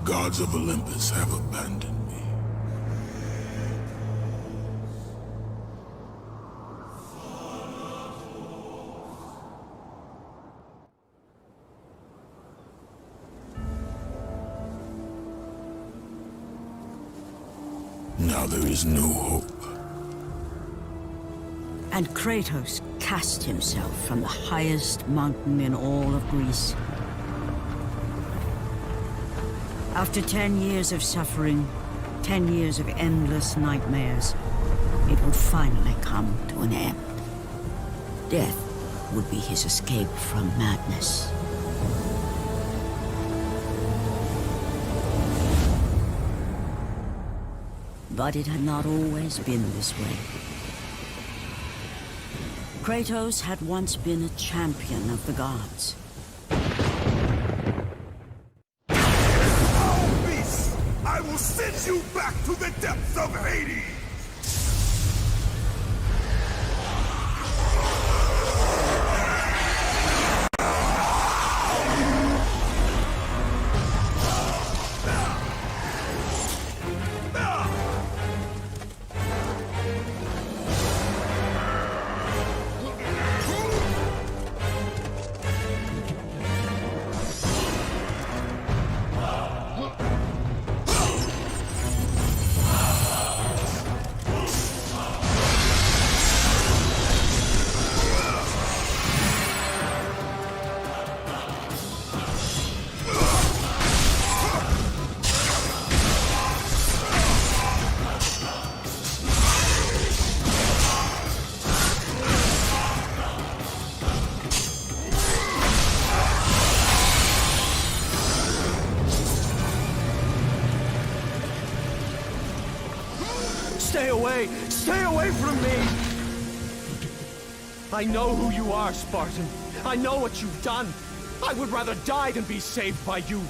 gods of Olympus have abandoned me. Now there is no hope. And Kratos cast himself from the highest mountain in all of Greece. After 10 years of suffering, 10 years of endless nightmares, it would finally come to an end. Death would be his escape from madness. But it had not always been this way. Kratos had once been a champion of the gods. Foul beast! I will send you back to the depths of Hades! Stay away! Stay away from me! I know who you are, Spartan. I know what you've done. I would rather die than be saved by you.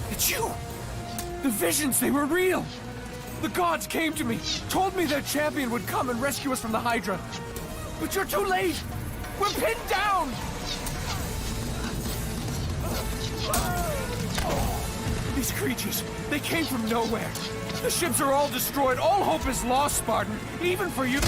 It's you! The visions, they were real! The gods came to me, told me their champion would come and rescue us from the Hydra. But you're too late! We're pinned down! These creatures, they came from nowhere. The ships are all destroyed. All hope is lost, Spartan. Even for you.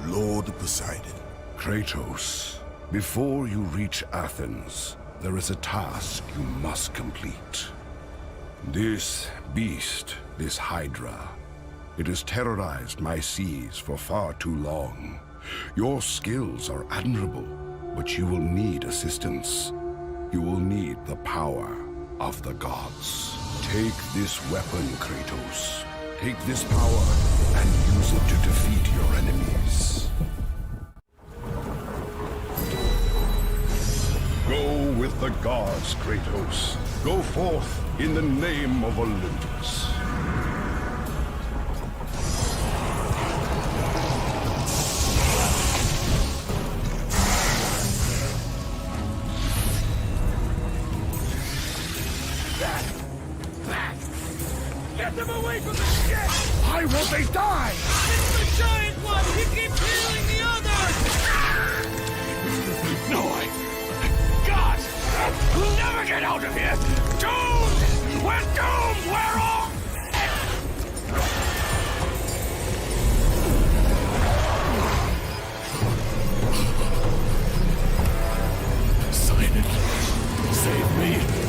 Lord Poseidon. Kratos, before you reach Athens, there is a task you must complete. This beast, this Hydra, it has terrorized my seas for far too long. Your skills are admirable, but you will need assistance. You will need the power of the gods. Take this weapon, Kratos. Take this power and use it to defeat your enemies. Go with the gods, Kratos. Go forth in the name of Olympus. Get them away from the ship! Why won't they die? It's the giant one! He keeps healing the others! No, God! We'll never get out of here! Don't! We're doomed! We're all... Sign it. Save me.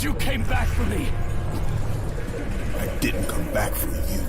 You came back for me. I didn't come back for you.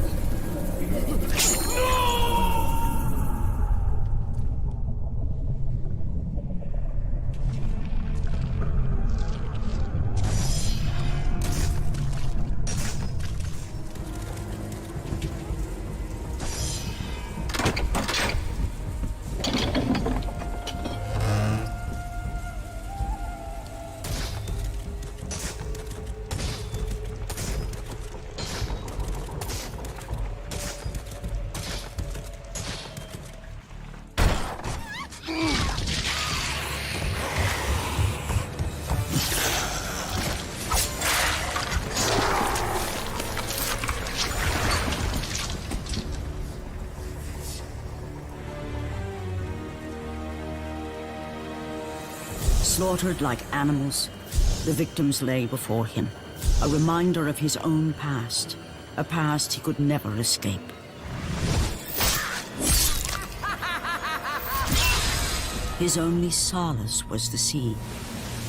Slaughtered like animals, the victims lay before him, a reminder of his own past, a past he could never escape. His only solace was the sea,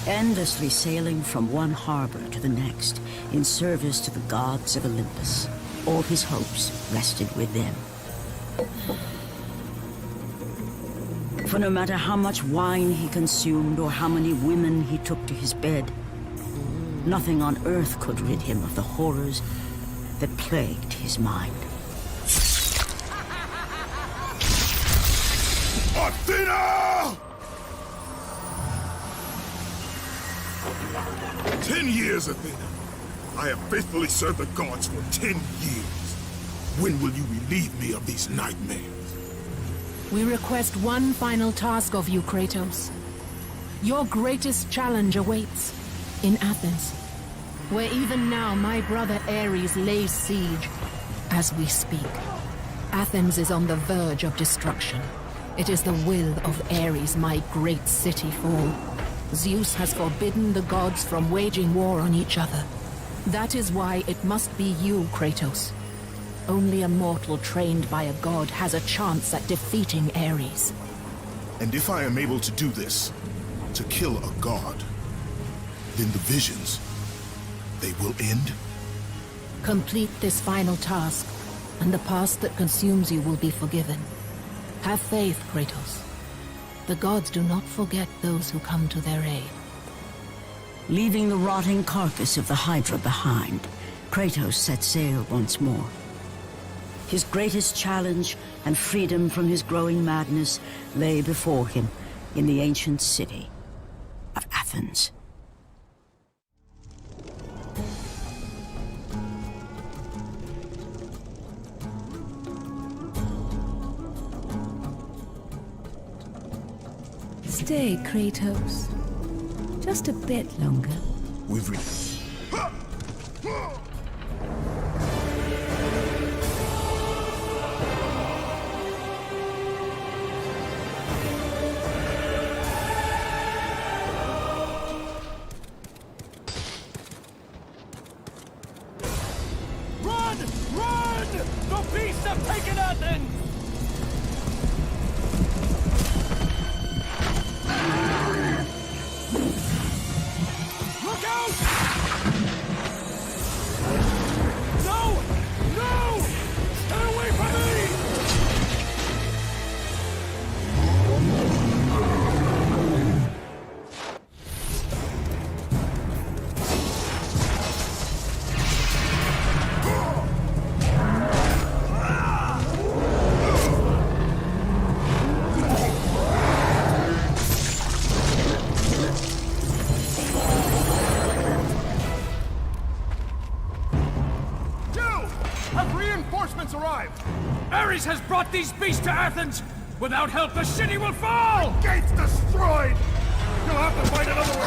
endlessly sailing from one harbor to the next in service to the gods of Olympus. All his hopes rested with them. For no matter how much wine he consumed or how many women he took to his bed, nothing on earth could rid him of the horrors that plagued his mind. Athena! 10 years, Athena. I have faithfully served the gods for 10 years. When will you relieve me of these nightmares? We request one final task of you, Kratos. Your greatest challenge awaits in Athens, where even now my brother Ares lays siege as we speak. Athens is on the verge of destruction. It is the will of Ares my great city fall. Zeus has forbidden the gods from waging war on each other. That is why it must be you, Kratos. Only a mortal trained by a god has a chance at defeating Ares. And if I am able to do this, to kill a god, then the visions, they will end? Complete this final task, and the past that consumes you will be forgiven. Have faith, Kratos. The gods do not forget those who come to their aid. Leaving the rotting carcass of the Hydra behind, Kratos set sail once more. His greatest challenge and freedom from his growing madness lay before him in the ancient city of Athens. Stay, Kratos. Just a bit longer. We've reached. Run! Run! The beasts have taken Athens! Look out! No! No! Stay away from me! Have reinforcements arrived? Ares has brought these beasts to Athens! Without help, the city will fall! Gates destroyed! You'll have to find another way.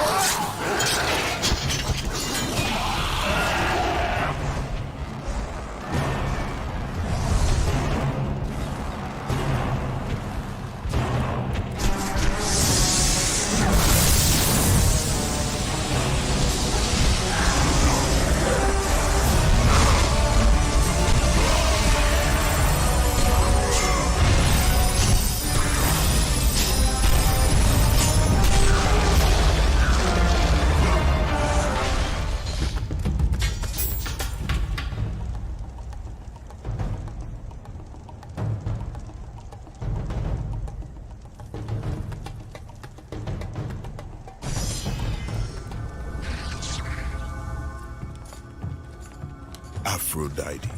Aphrodite.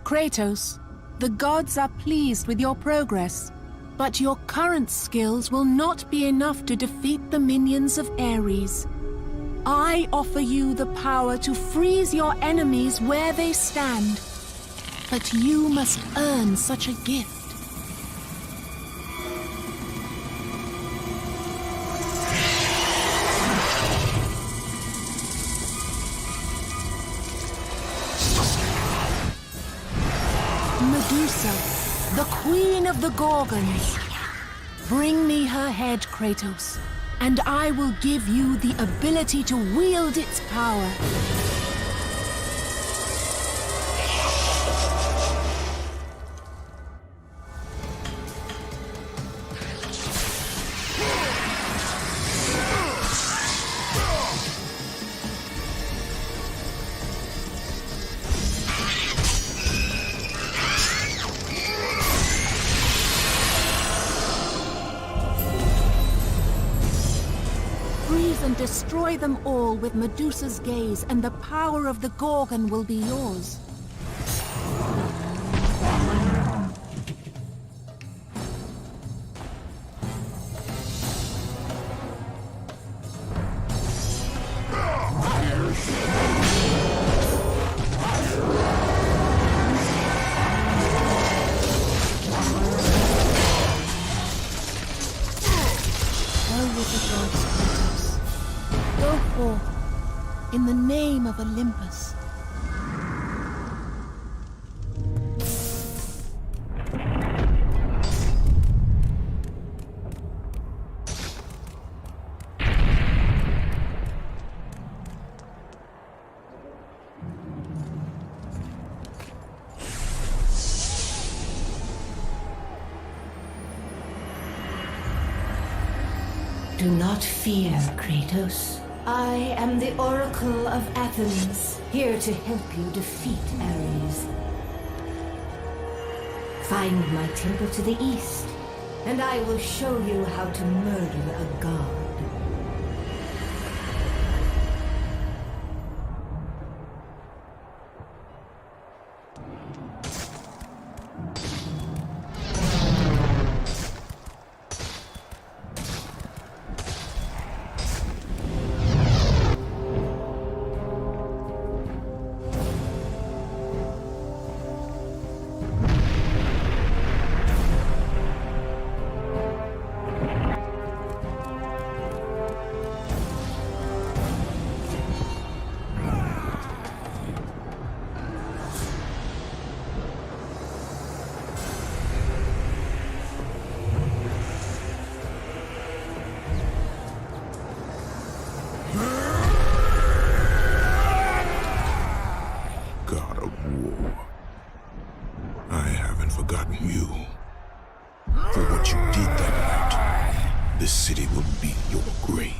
Kratos, the gods are pleased with your progress, but your current skills will not be enough to defeat the minions of Ares. I offer you the power to freeze your enemies where they stand, but you must earn such a gift. Medusa, the queen of the Gorgons. Bring me her head, Kratos, and I will give you the ability to wield its power. And destroy them all with Medusa's gaze, and the power of the Gorgon will be yours. fight for in the name of Olympus? Do not fear, Kratos. I am the Oracle of Athens, here to help you defeat Ares. Find my temple to the east, and I will show you how to murder a god. God of war, I haven't forgotten you. For what you did that night, this city will be your grave.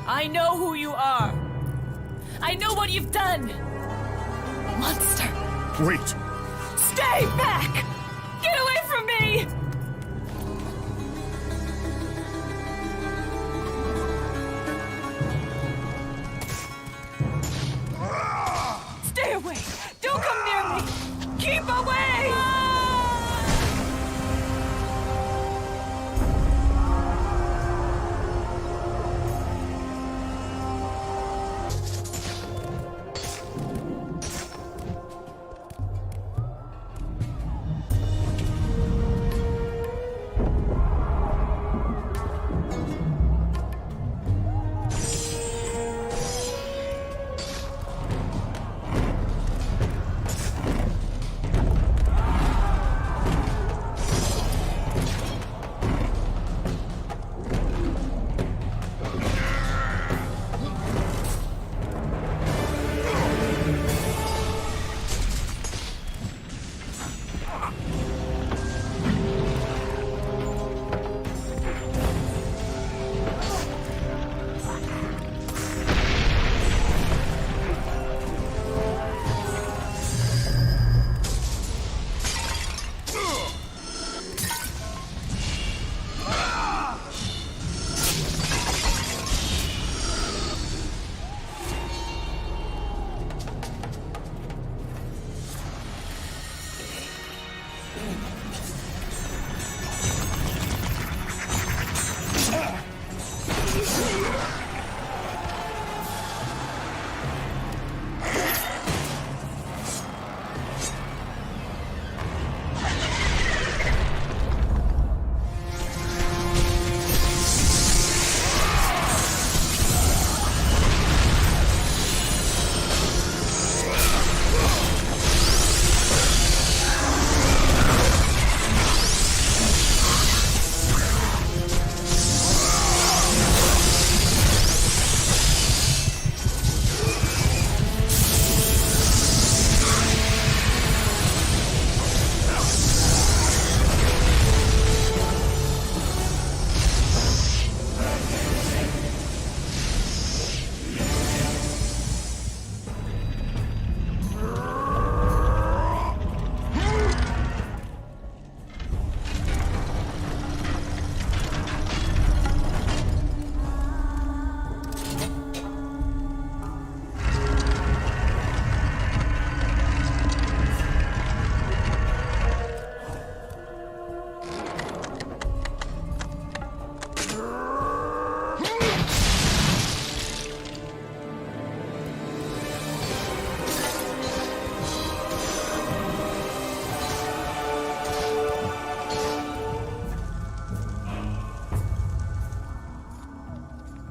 I know who you are. I know what you've done. Monster. Wait! Stay back! Get away from me! Stay away! Don't come near me! Keep away!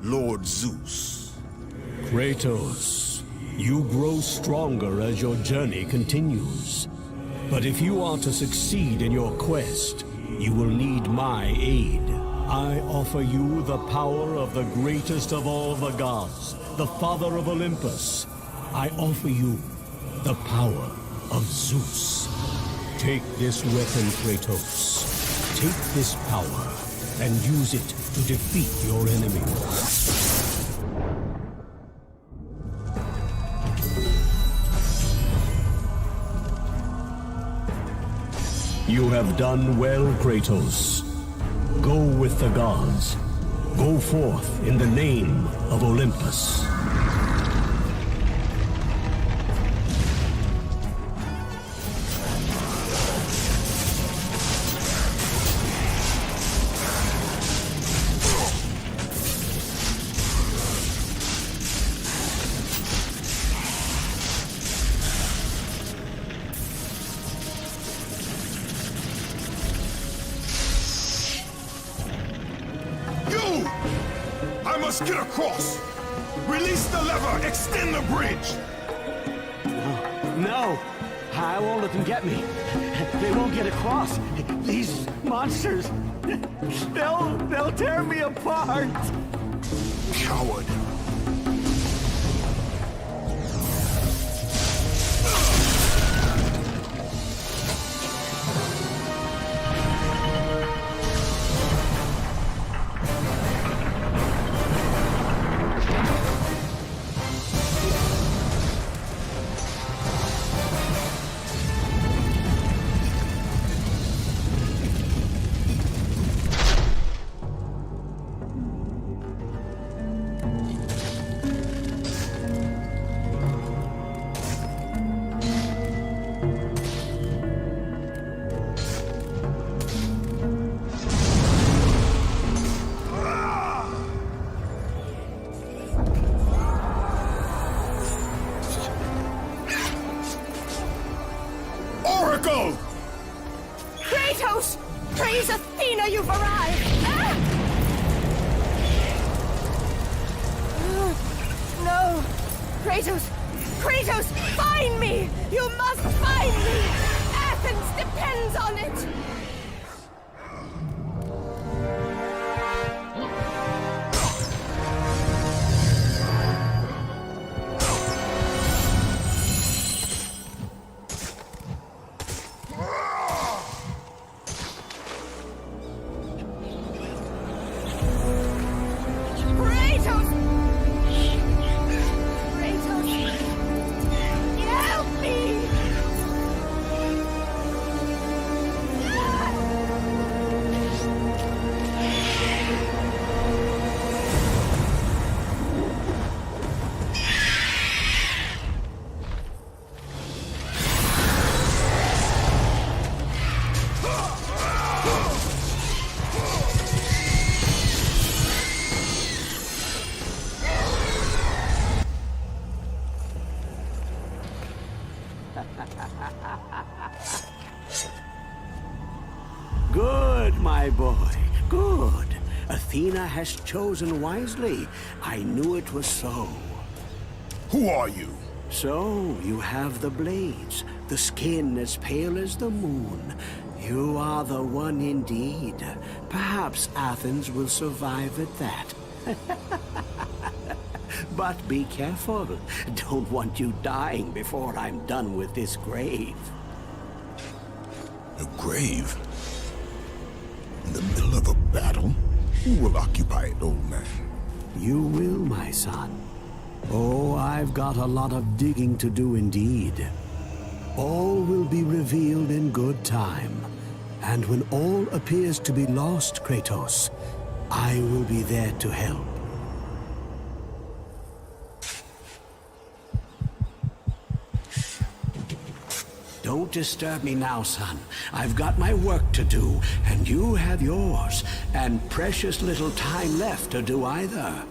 Lord Zeus. Kratos, you grow stronger as your journey continues. But if you are to succeed in your quest, you will need my aid. I offer you the power of the greatest of all the gods, the father of Olympus. I offer you the power of Zeus. Take this weapon, Kratos. Take this power and use it to defeat your enemies. You have done well, Kratos. Go with the gods. Go forth in the name of Olympus. Get across! Release the lever! Extend the bridge! No! I won't let them get me. They won't get across. These monsters, they'll tear me apart. Coward. Kratos! Praise Athena, you've arrived! Ah! No! Kratos! Kratos! Find me! You must find me! Athens depends on it! Good, my boy, good. Athena has chosen wisely. I knew it was so. Who are you? So, you have the blades, the skin as pale as the moon. You are the one indeed. Perhaps Athens will survive at that. But be careful. Don't want you dying before I'm done with this grave. A grave? In the middle of a battle? Who will occupy it, old man? You will, my son. Oh, I've got a lot of digging to do indeed. All will be revealed in good time. And when all appears to be lost, Kratos, I will be there to help. Don't disturb me now, son. I've got my work to do, and you have yours, and precious little time left to do either.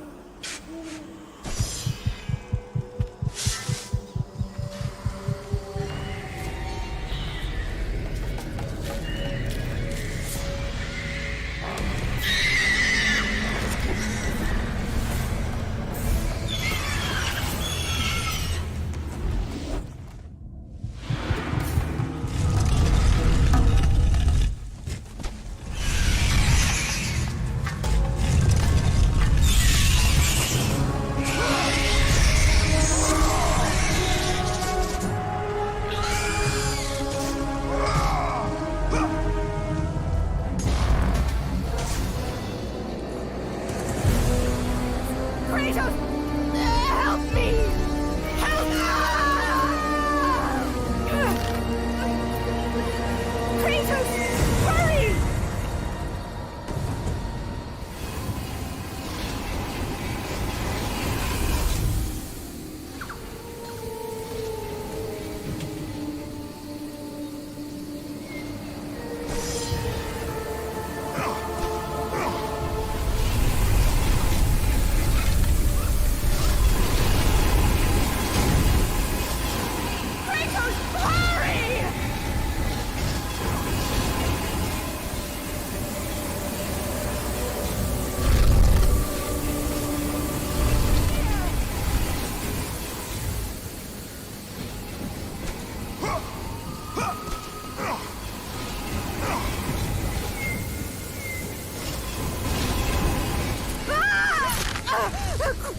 Kratos! Help me! Help me! Kratos! Hurry! Kratos, hurry!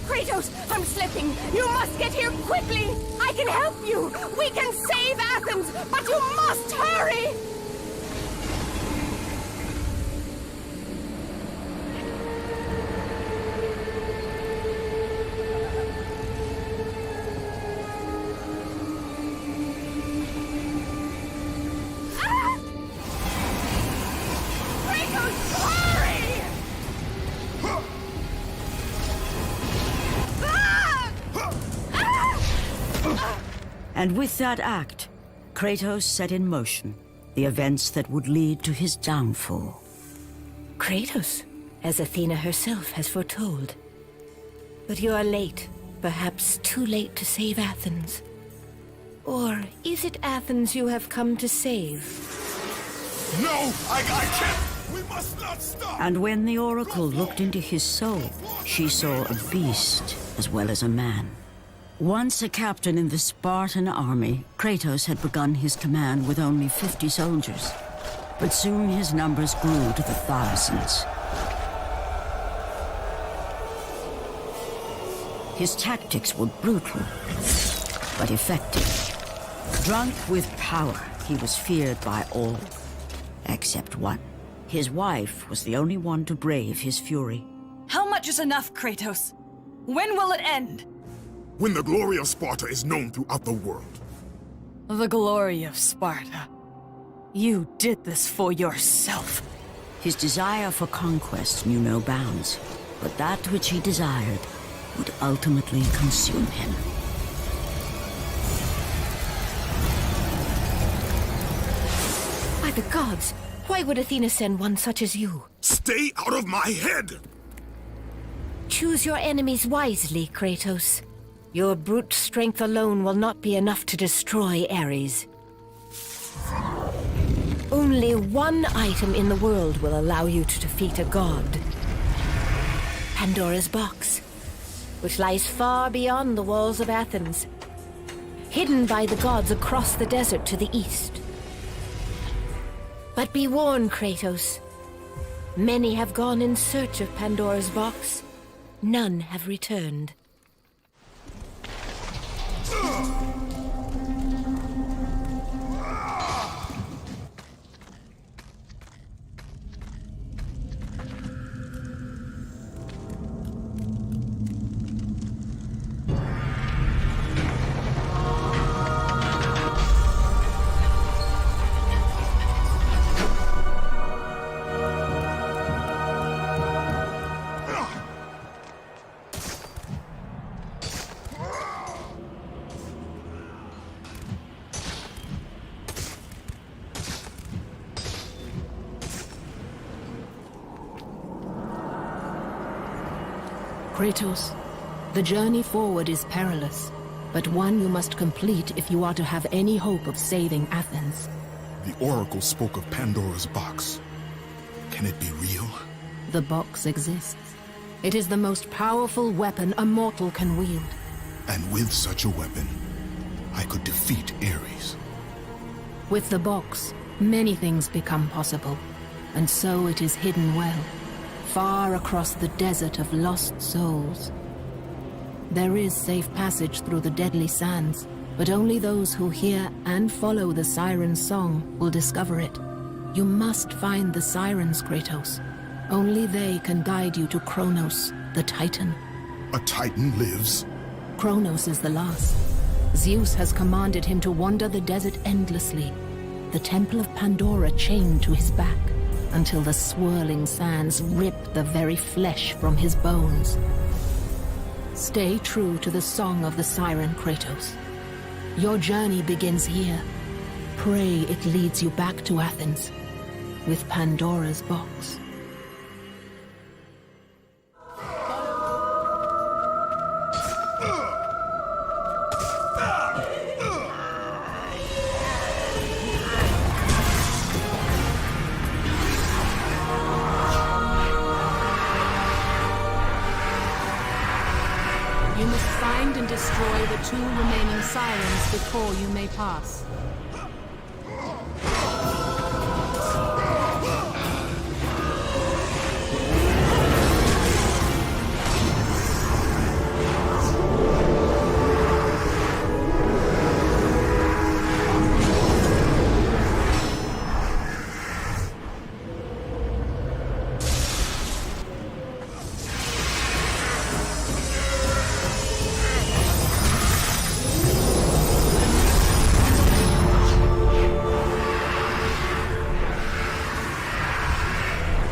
Kratos, I'm slipping. You must get here quickly. I can help you. We can save Athens, but you must hurry. Ah! Kratos, hurry! And with that act, Kratos set in motion the events that would lead to his downfall. Kratos, as Athena herself has foretold. But you are late, perhaps too late to save Athens. Or is it Athens you have come to save? No! I can't! We must not stop! And when the Oracle looked into his soul, she saw a beast as well as a man. Once a captain in the Spartan army, Kratos had begun his command with only 50 soldiers. But soon his numbers grew to the thousands. His tactics were brutal, but effective. Drunk with power, he was feared by all, except one. His wife was the only one to brave his fury. How much is enough, Kratos? When will it end? When the glory of Sparta is known throughout the world. The glory of Sparta. You did this for yourself. His desire for conquest knew no bounds, but that which he desired would ultimately consume him. By the gods, why would Athena send one such as you? Stay out of my head! Choose your enemies wisely, Kratos. Your brute strength alone will not be enough to destroy Ares. Only one item in the world will allow you to defeat a god. Pandora's box, which lies far beyond the walls of Athens, hidden by the gods across the desert to the east. But be warned, Kratos. Many have gone in search of Pandora's box. None have returned. Kratos, the journey forward is perilous, but one you must complete if you are to have any hope of saving Athens. The Oracle spoke of Pandora's box. Can it be real? The box exists. It is the most powerful weapon a mortal can wield. And with such a weapon, I could defeat Ares. With the box, many things become possible, and so it is hidden well, far across the desert of lost souls. There is safe passage through the deadly sands, but only those who hear and follow the siren's song will discover it. You must find the sirens, Kratos. Only they can guide you to Kronos, the Titan. A Titan lives? Kronos is the last. Zeus has commanded him to wander the desert endlessly, the Temple of Pandora chained to his back, until the swirling sands rip the very flesh from his bones. Stay true to the song of the siren Kratos. Your journey begins here. Pray it leads you back to Athens, with Pandora's box. You must find and destroy the 2 remaining sirens before you may pass.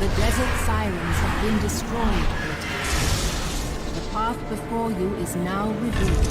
The desert sirens have been destroyed, Kratos. The path before you is now revealed.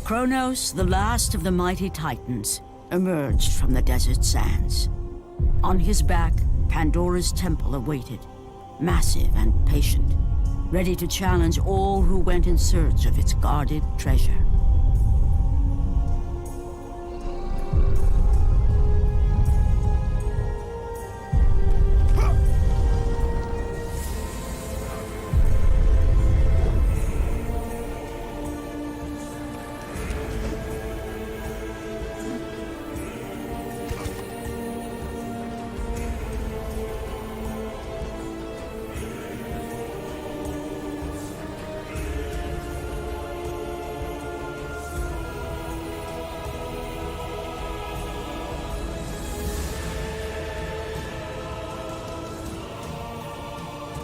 Kronos, the last of the mighty Titans, emerged from the desert sands. On his back, Pandora's temple awaited, massive and patient, ready to challenge all who went in search of its guarded treasure.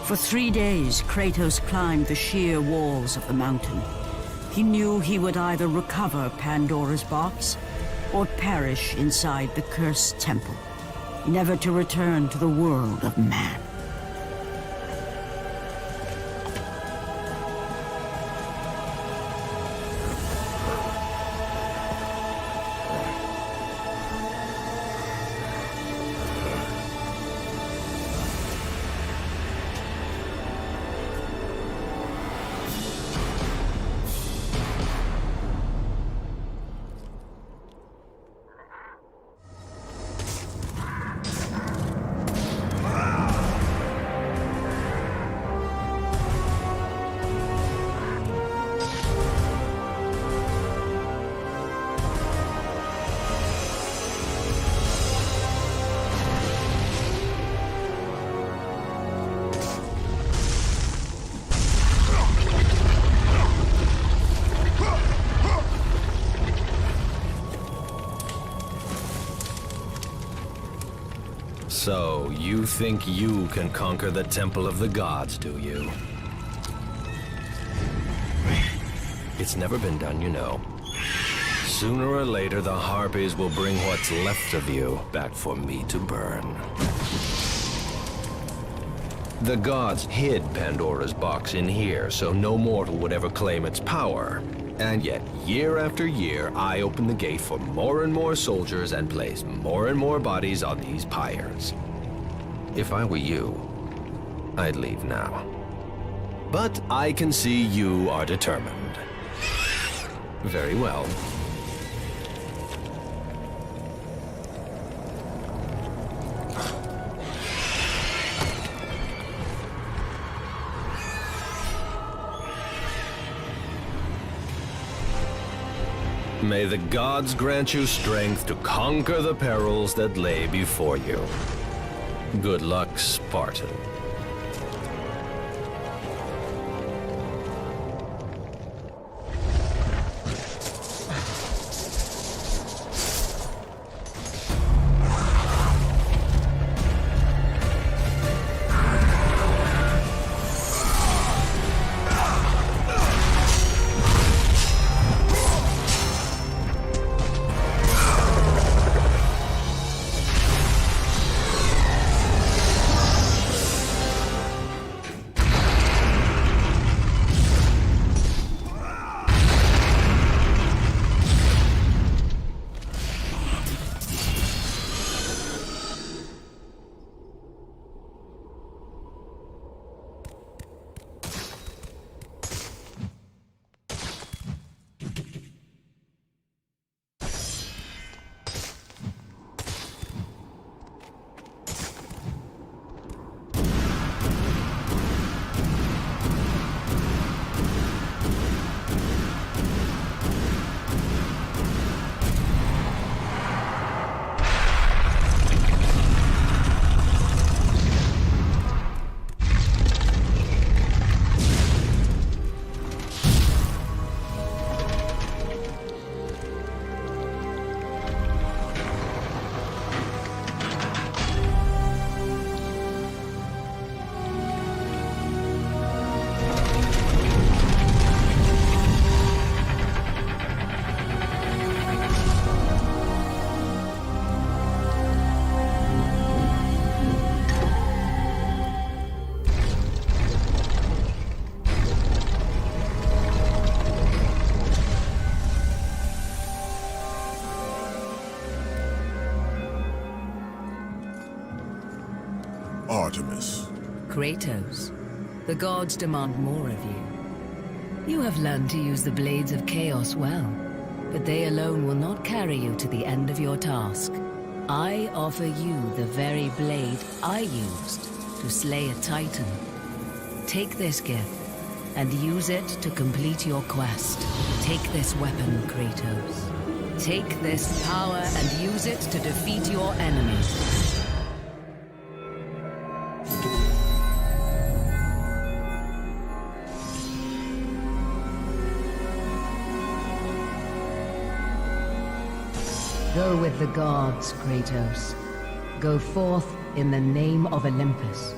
For 3 days, Kratos climbed the sheer walls of the mountain. He knew he would either recover Pandora's box or perish inside the cursed temple, never to return to the world of man. So, you think you can conquer the Temple of the Gods, do you? It's never been done, you know. Sooner or later, the Harpies will bring what's left of you back for me to burn. The gods hid Pandora's box in here, so no mortal would ever claim its power. And yet, year after year, I open the gate for more and more soldiers and place more and more bodies on these pyres. If I were you, I'd leave now. But I can see you are determined. Very well. May the gods grant you strength to conquer the perils that lay before you. Good luck, Spartan. Artemis. Kratos, the gods demand more of you. You have learned to use the Blades of Chaos well, but they alone will not carry you to the end of your task. I offer you the very blade I used to slay a Titan. Take this gift and use it to complete your quest. Take this weapon, Kratos. Take this power and use it to defeat your enemies. Go with the gods, Kratos. Go forth in the name of Olympus.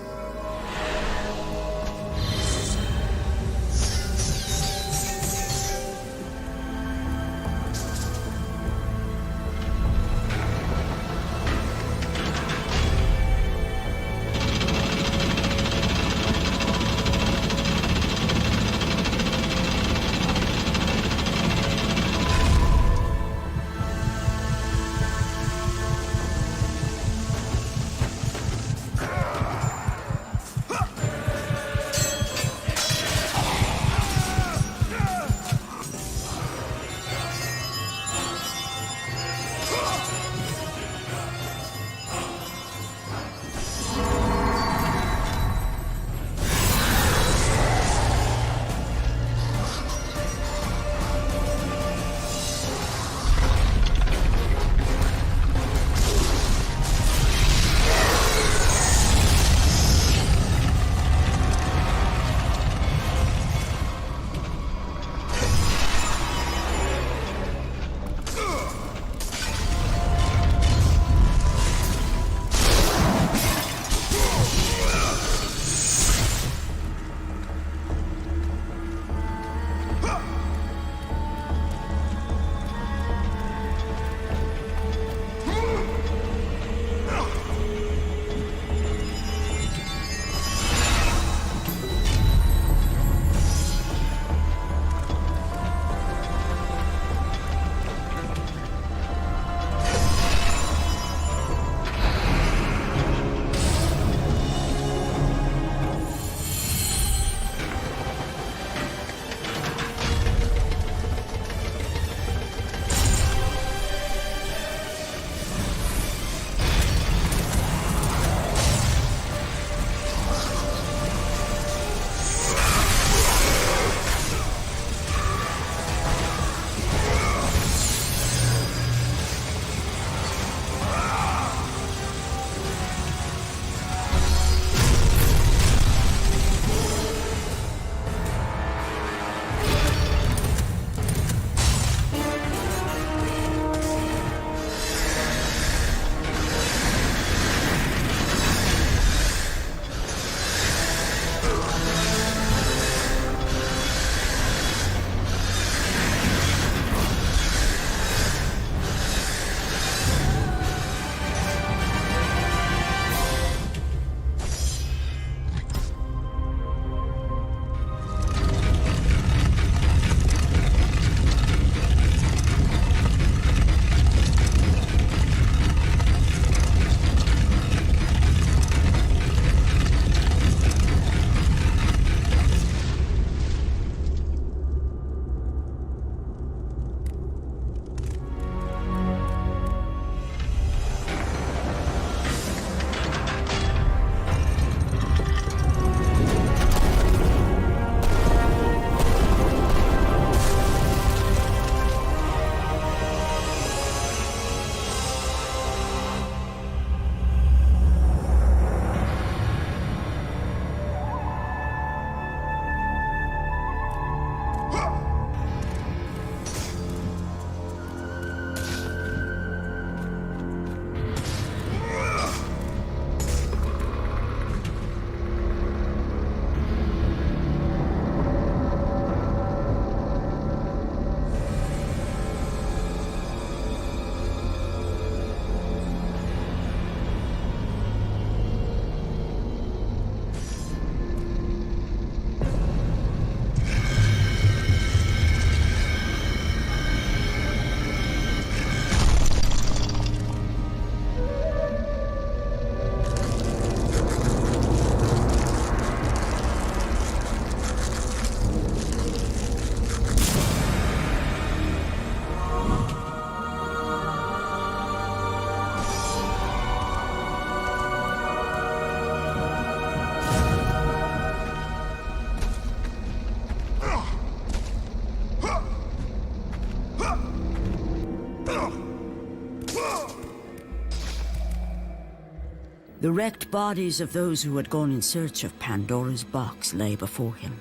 The wrecked bodies of those who had gone in search of Pandora's box lay before him,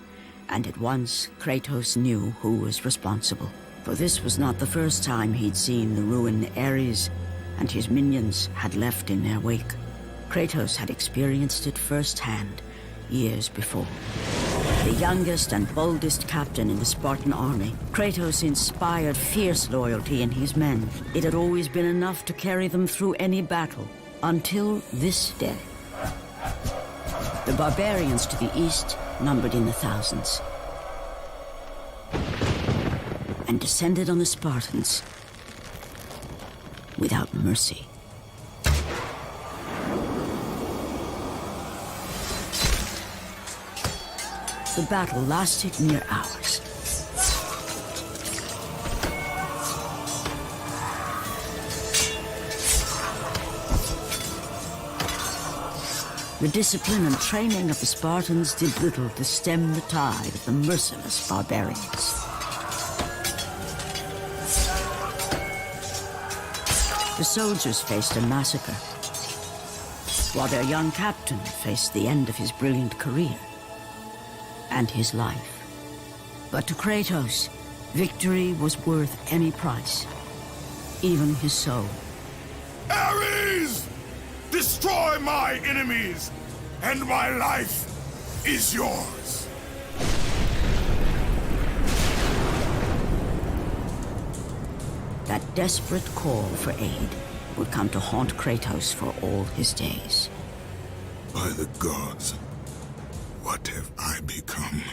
and at once Kratos knew who was responsible. For this was not the first time he'd seen the ruin Ares and his minions had left in their wake. Kratos had experienced it firsthand, years before. The youngest and boldest captain in the Spartan army, Kratos inspired fierce loyalty in his men. It had always been enough to carry them through any battle, until this day. The barbarians to the east numbered in the thousands, and descended on the Spartans without mercy. The battle lasted near hours. The discipline and training of the Spartans did little to stem the tide of the merciless barbarians. The soldiers faced a massacre, while their young captain faced the end of his brilliant career and his life. But to Kratos, victory was worth any price, even his soul. Ares! Destroy my enemies, and my life is yours. That desperate call for aid would come to haunt Kratos for all his days. By the gods, what have I become?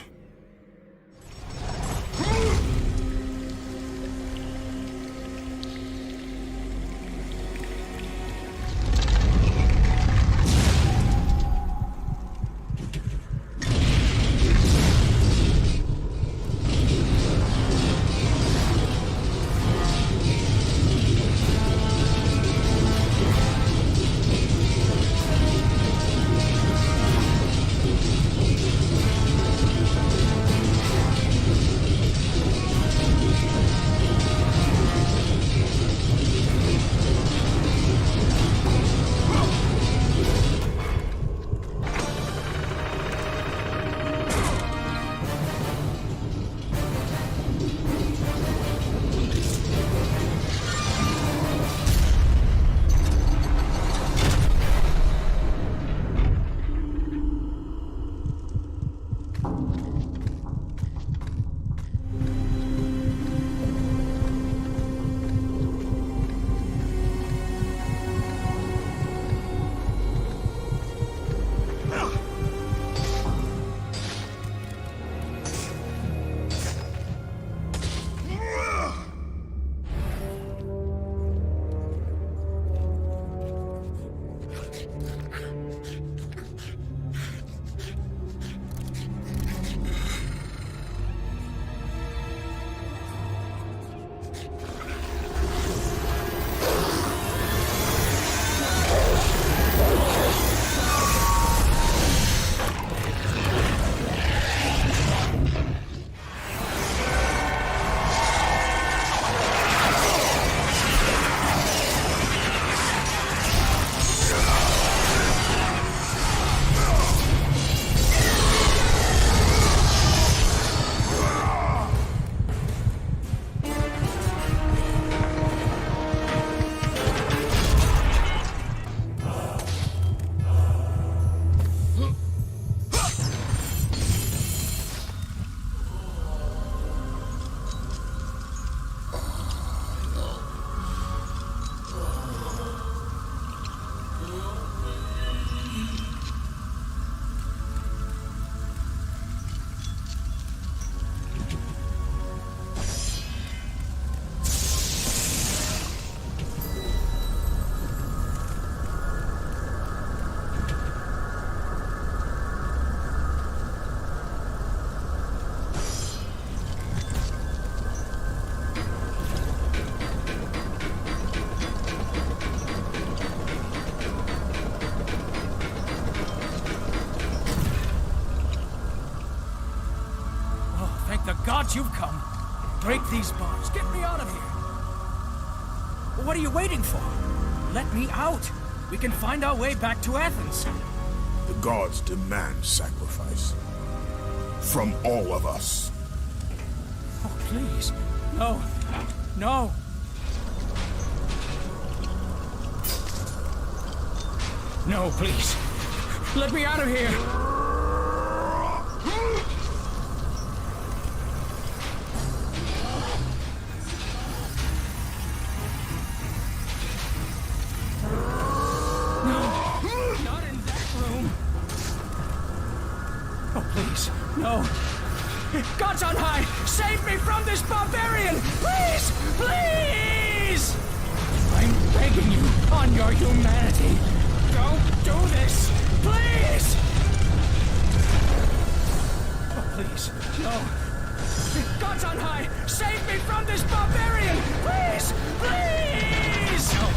gods, you've come. Break these bars. Get me out of here. What are you waiting for? Let me out. we can find our way back to Athens. The gods demand sacrifice. From all of us. Oh, please. No. No. No, please. Let me out of here. Oh, please, no. Gods on high, save me from this barbarian! Please! Please! I'm begging you, on your humanity. Don't do this! Please! Oh, please, no. Gods on high, save me from this barbarian! Please! Please! No!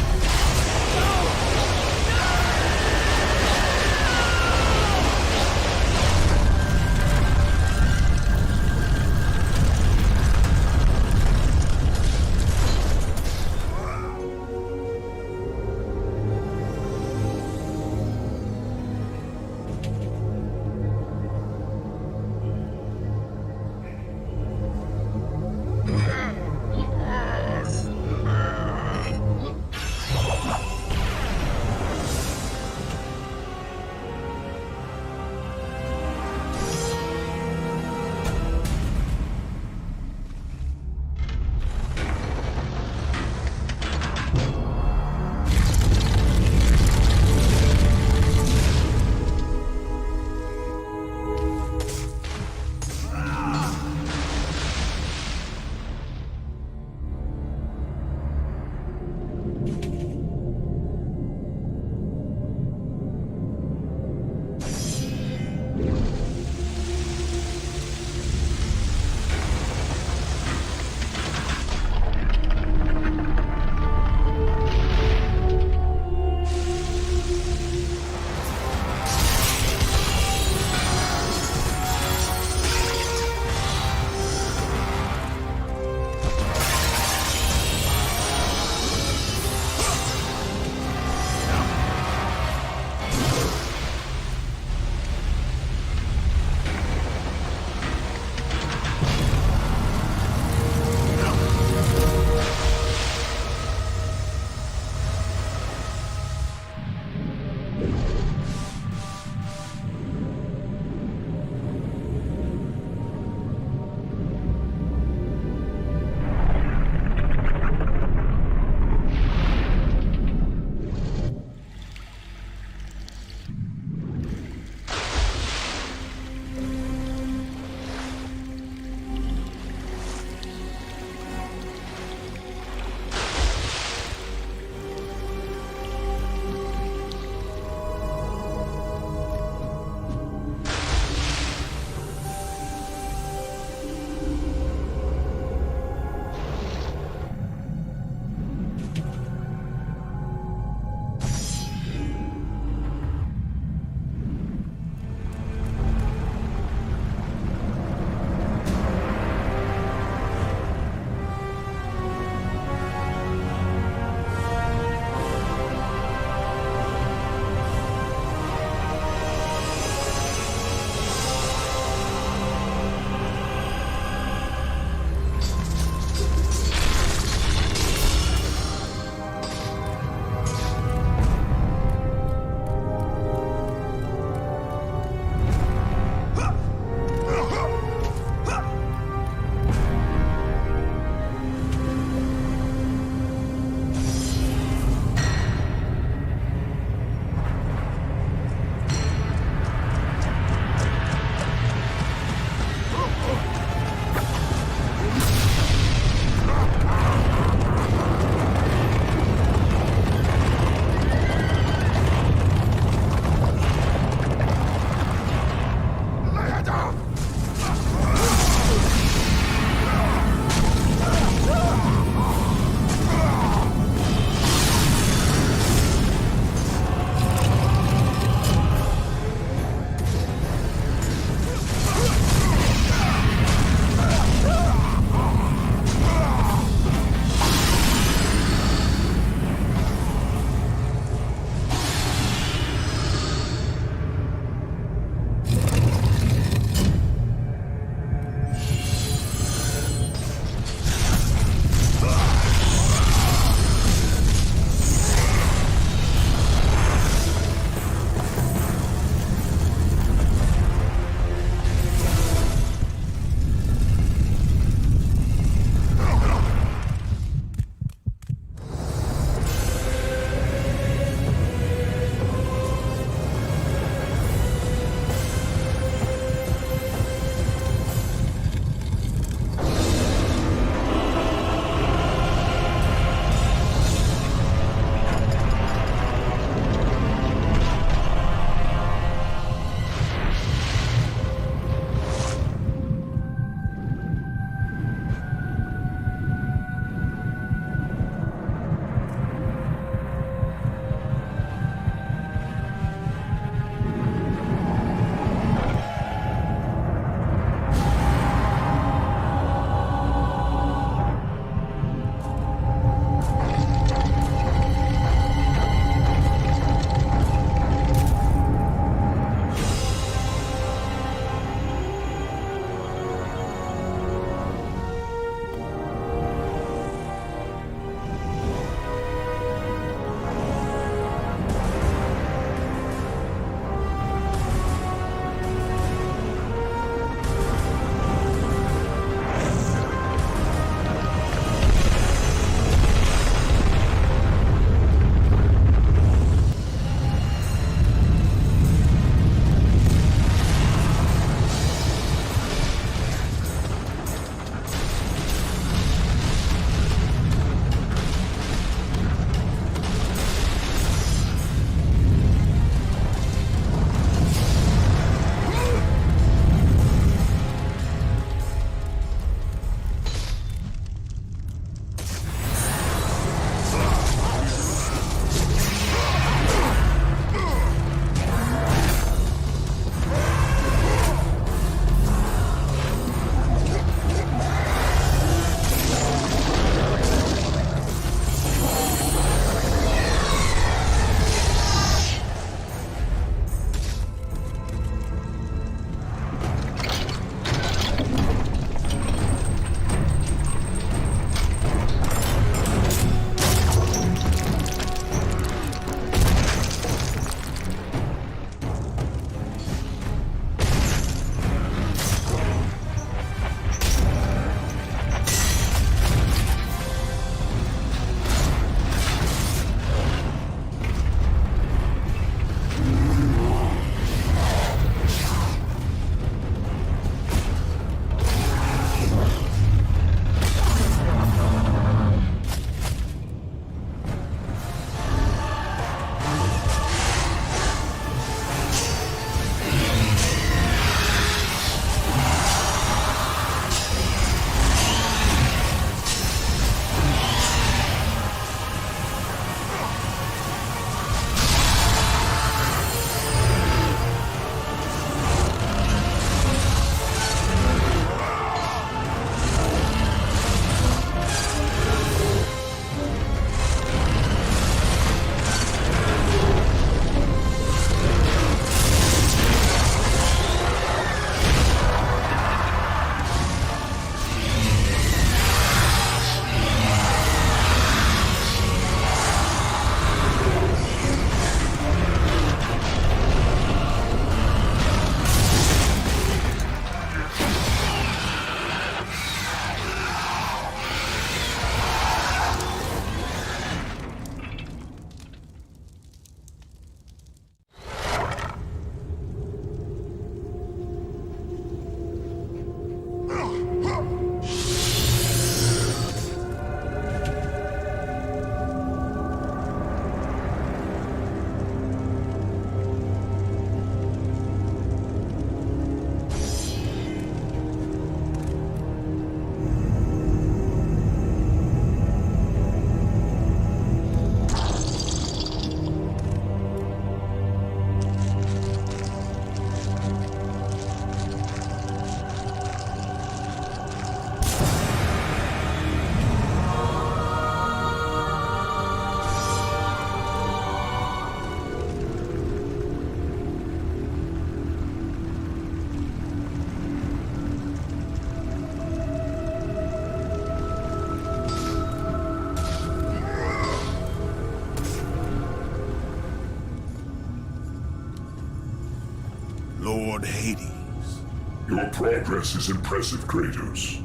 Your progress is impressive, Kratos.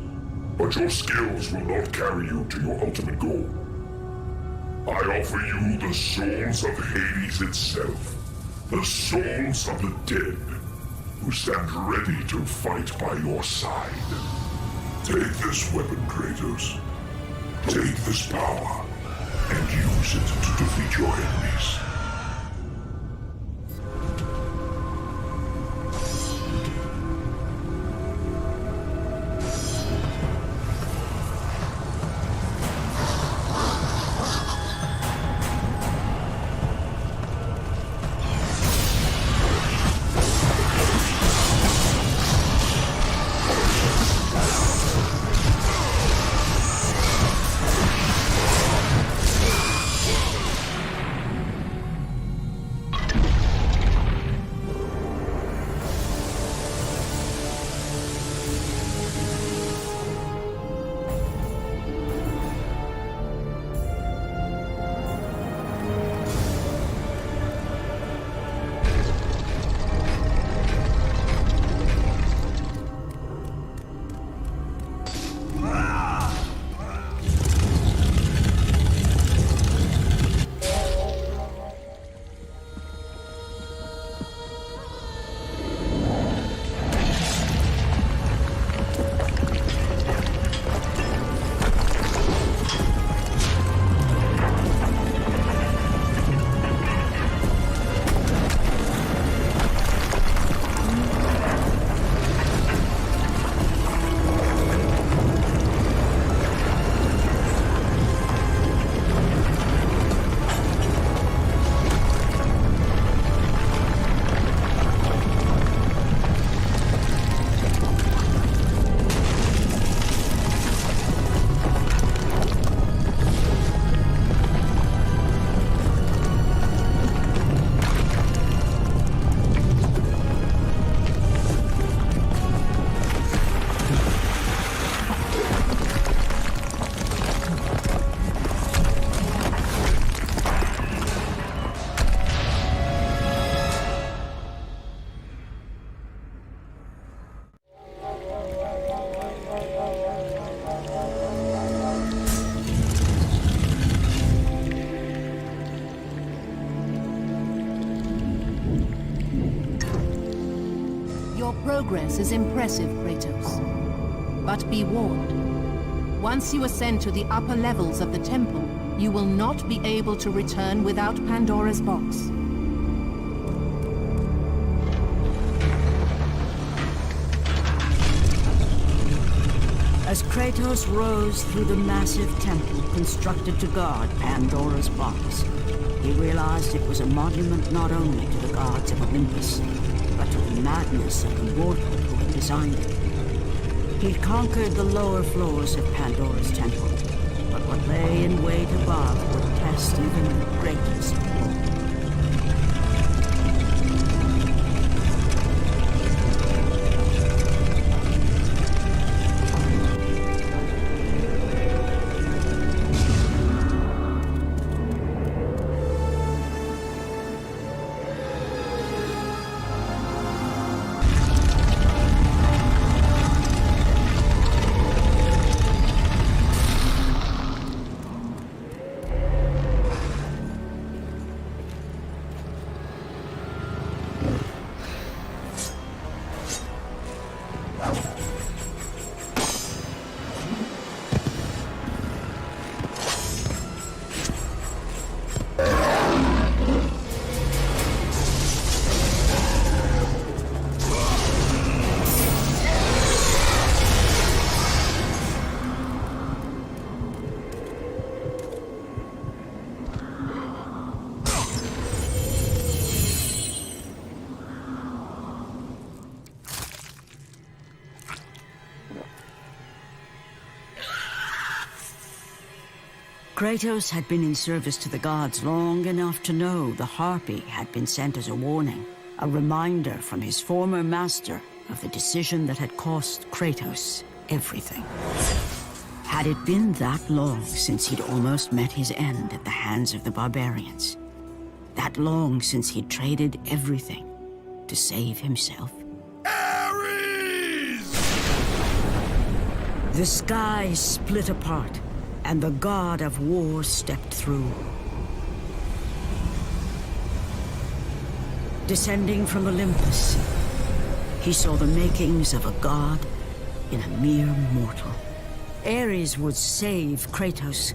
But your skills will not carry you to your ultimate goal. I offer you the souls of Hades itself. The souls of the dead, who stand ready to fight by your side. Take this weapon, Kratos. Take this power, and use it to defeat your enemies. Your progress is impressive, Kratos. But be warned. Once you ascend to the upper levels of the temple, you will not be able to return without Pandora's box. As Kratos rose through the massive temple constructed to guard Pandora's box, he realized it was a monument not only to the gods of Olympus, but to the madness of the mortal who had designed it. He'd conquered the lower floors of Pandora's temple, but what lay in wait above would test even the greatest of all. Kratos had been in service to the gods long enough to know the Harpy had been sent as a warning, a reminder from his former master of the decision that had cost Kratos everything. Had it been that long since he'd almost met his end at the hands of the barbarians? That long since he'd traded everything to save himself? Ares! The sky split apart, and the god of war stepped through. Descending from Olympus, he saw the makings of a god in a mere mortal. Ares would save Kratos.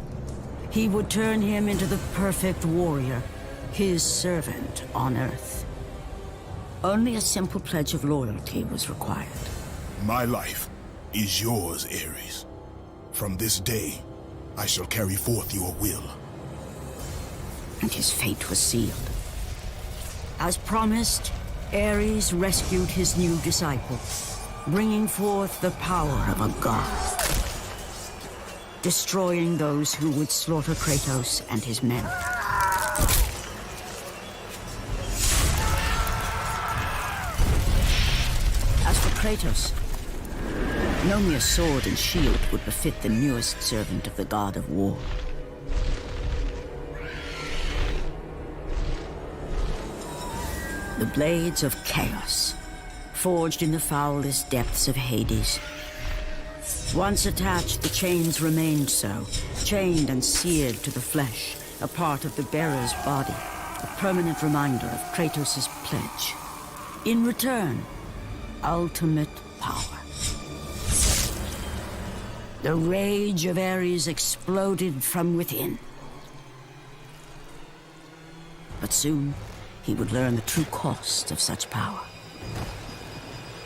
He would turn him into the perfect warrior, his servant on Earth. Only a simple pledge of loyalty was required. My life is yours, Ares. From this day, I shall carry forth your will. And his fate was sealed. As promised, Ares rescued his new disciple, bringing forth the power of a god, destroying those who would slaughter Kratos and his men. As for Kratos, no mere sword and shield would befit the newest servant of the god of war. The blades of chaos, forged in the foulest depths of Hades. Once attached, the chains remained so, chained and seared to the flesh, a part of the bearer's body, a permanent reminder of Kratos' pledge. In return, ultimate power. The rage of Ares exploded from within. But soon, he would learn the true cost of such power.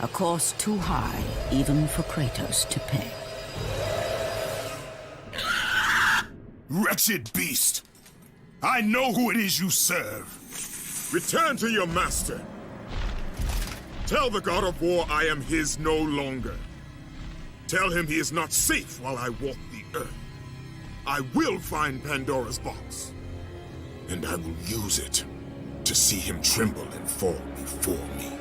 A cost too high even for Kratos to pay. Wretched beast! I know who it is you serve! Return to your master! Tell the god of war I am his no longer. Tell him he is not safe while I walk the earth. I will find Pandora's box. And I will use it to see him tremble and fall before me.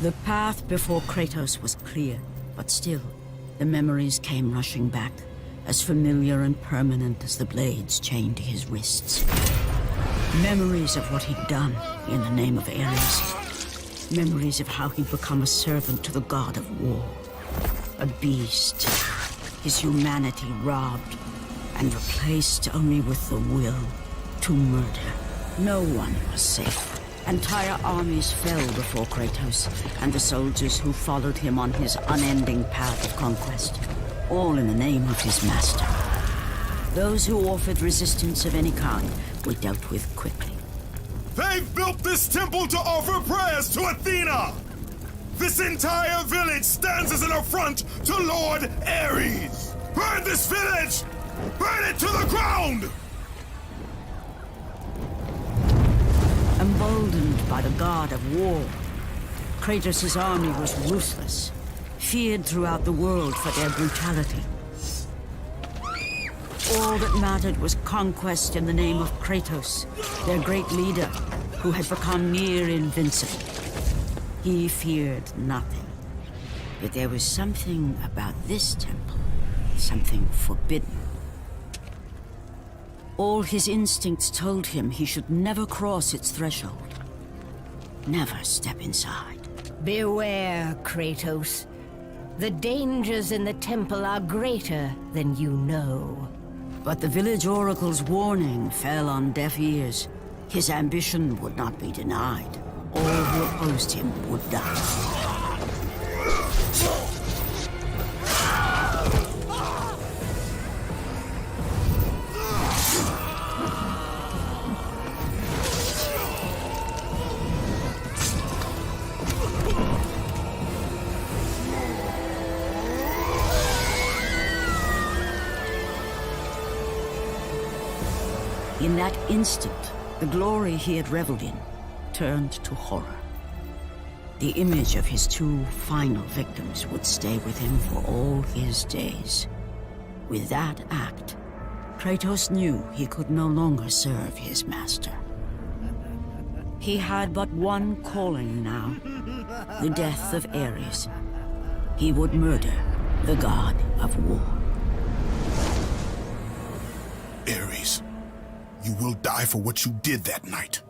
The path before Kratos was clear, but still, the memories came rushing back, as familiar and permanent as the blades chained to his wrists. Memories of what he'd done in the name of Ares. Memories of how he'd become a servant to the god of war. A beast, his humanity robbed, and replaced only with the will to murder. No one was safe. Entire armies fell before Kratos and the soldiers who followed him on his unending path of conquest, all in the name of his master. Those who offered resistance of any kind were dealt with quickly. They've built this temple to offer prayers to Athena! This entire village stands as an affront to Lord Ares! Burn this village! Burn it to the ground! Emboldened by the god of war, Kratos' army was ruthless, feared throughout the world for their brutality. All that mattered was conquest in the name of Kratos, their great leader, who had become near invincible. He feared nothing. But there was something about this temple, something forbidden. All his instincts told him he should never cross its threshold. Never step inside. Beware, Kratos. The dangers in the temple are greater than you know. But the village oracle's warning fell on deaf ears. His ambition would not be denied. All who opposed him would die. In that instant, the glory he had reveled in turned to horror. The image of his two final victims would stay with him for all his days. With that act, Kratos knew he could no longer serve his master. He had but one calling now, the death of Ares. He would murder the god of war. Ares, you will die for what you did that night.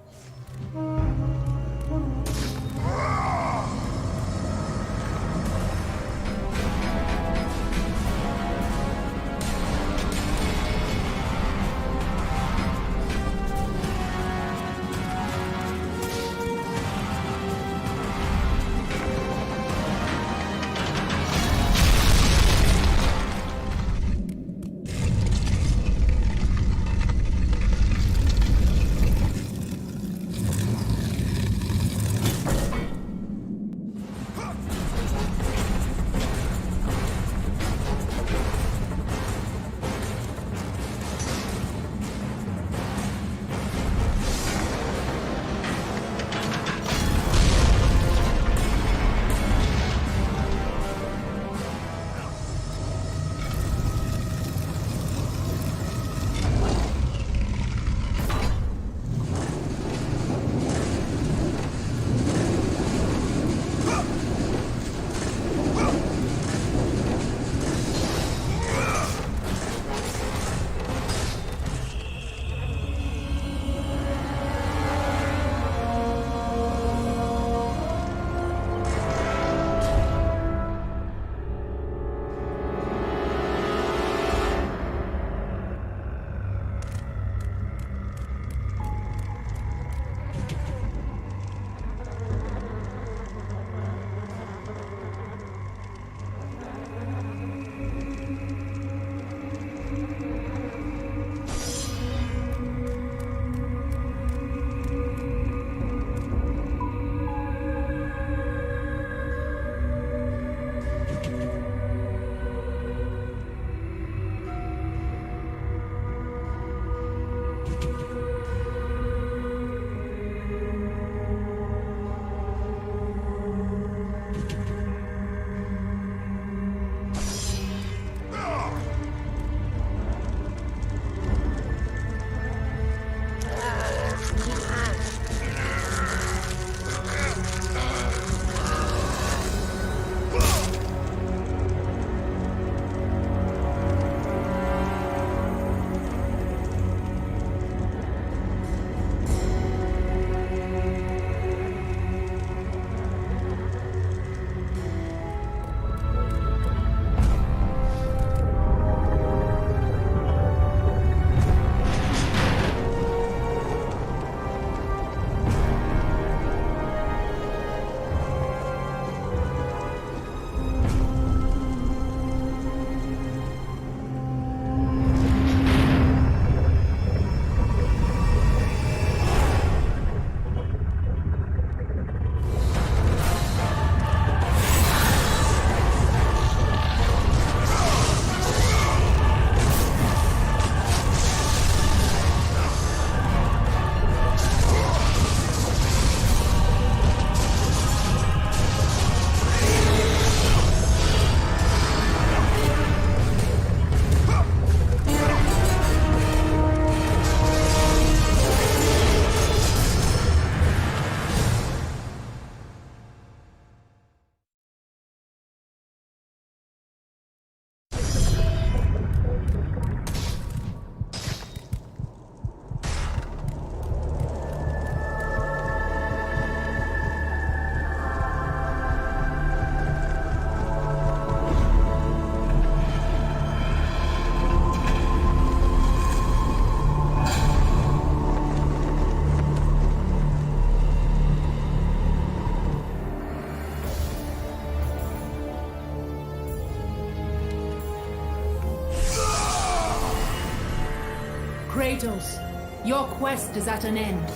Kratos, your quest is at an end.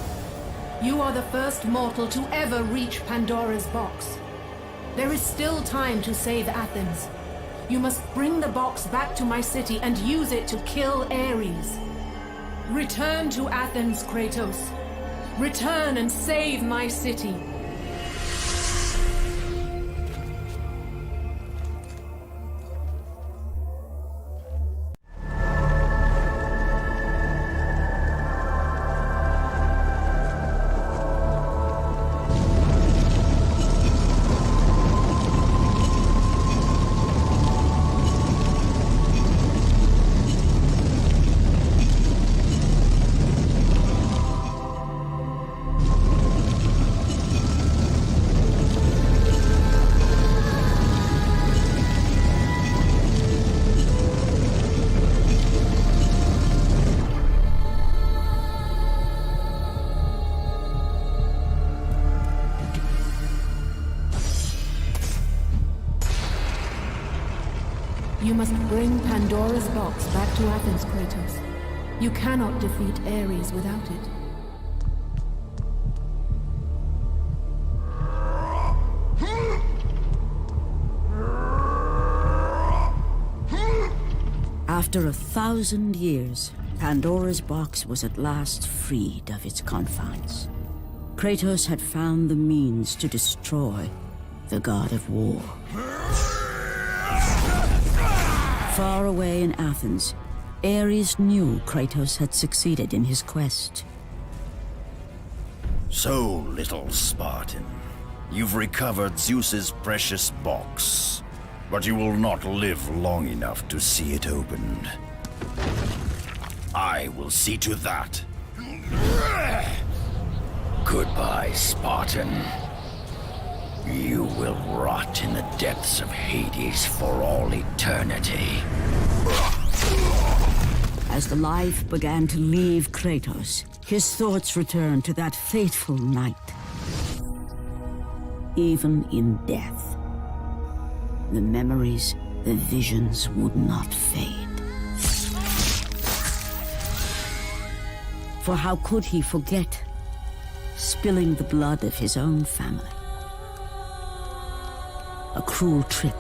You are the first mortal to ever reach Pandora's box. There is still time to save Athens. You must bring the box back to my city and use it to kill Ares. Return to Athens, Kratos. Return and save my city. You must bring Pandora's box back to Athens, Kratos. You cannot defeat Ares without it. After 1,000 years, Pandora's box was at last freed of its confines. Kratos had found the means to destroy the god of war. Far away in Athens, Ares knew Kratos had succeeded in his quest. So, little Spartan, you've recovered Zeus's precious box, but you will not live long enough to see it opened. I will see to that. Goodbye, Spartan. You will rot in the depths of Hades for all eternity. As the life began to leave Kratos, his thoughts returned to that fateful night. Even in death, the memories, the visions would not fade. For how could he forget spilling the blood of his own family? A cruel trick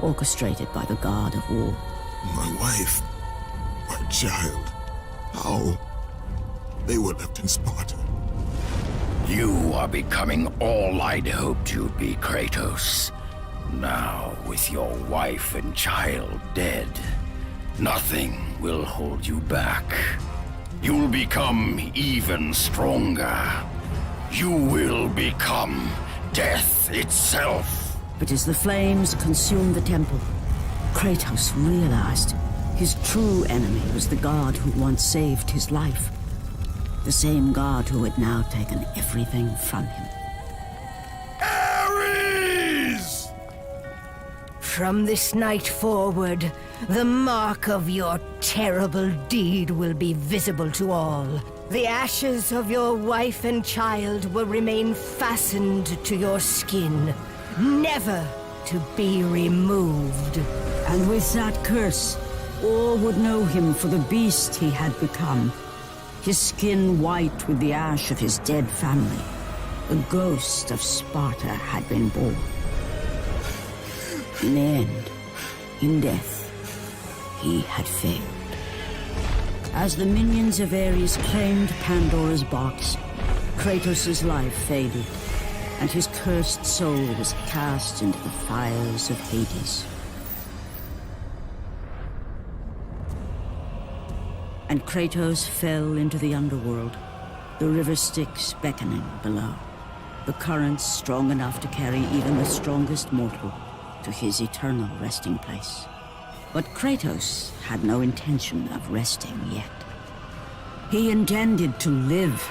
orchestrated by the god of war. My wife, my child, how? They were left in Sparta. You are becoming all I'd hoped you'd be, Kratos. Now, with your wife and child dead, nothing will hold you back. You'll become even stronger. You will become death itself. But as the flames consumed the temple, Kratos realized his true enemy was the god who once saved his life. The same god who had now taken everything from him. Ares! From this night forward, the mark of your terrible deed will be visible to all. The ashes of your wife and child will remain fastened to your skin, never to be removed. And with that curse, all would know him for the beast he had become. His skin white with the ash of his dead family. The ghost of Sparta had been born. In the end, in death, he had failed. As the minions of Ares claimed Pandora's box, Kratos' life faded, and his cursed soul was cast into the fires of Hades. And Kratos fell into the underworld, the river Styx beckoning below, the currents strong enough to carry even the strongest mortal to his eternal resting place. But Kratos had no intention of resting yet. He intended to live,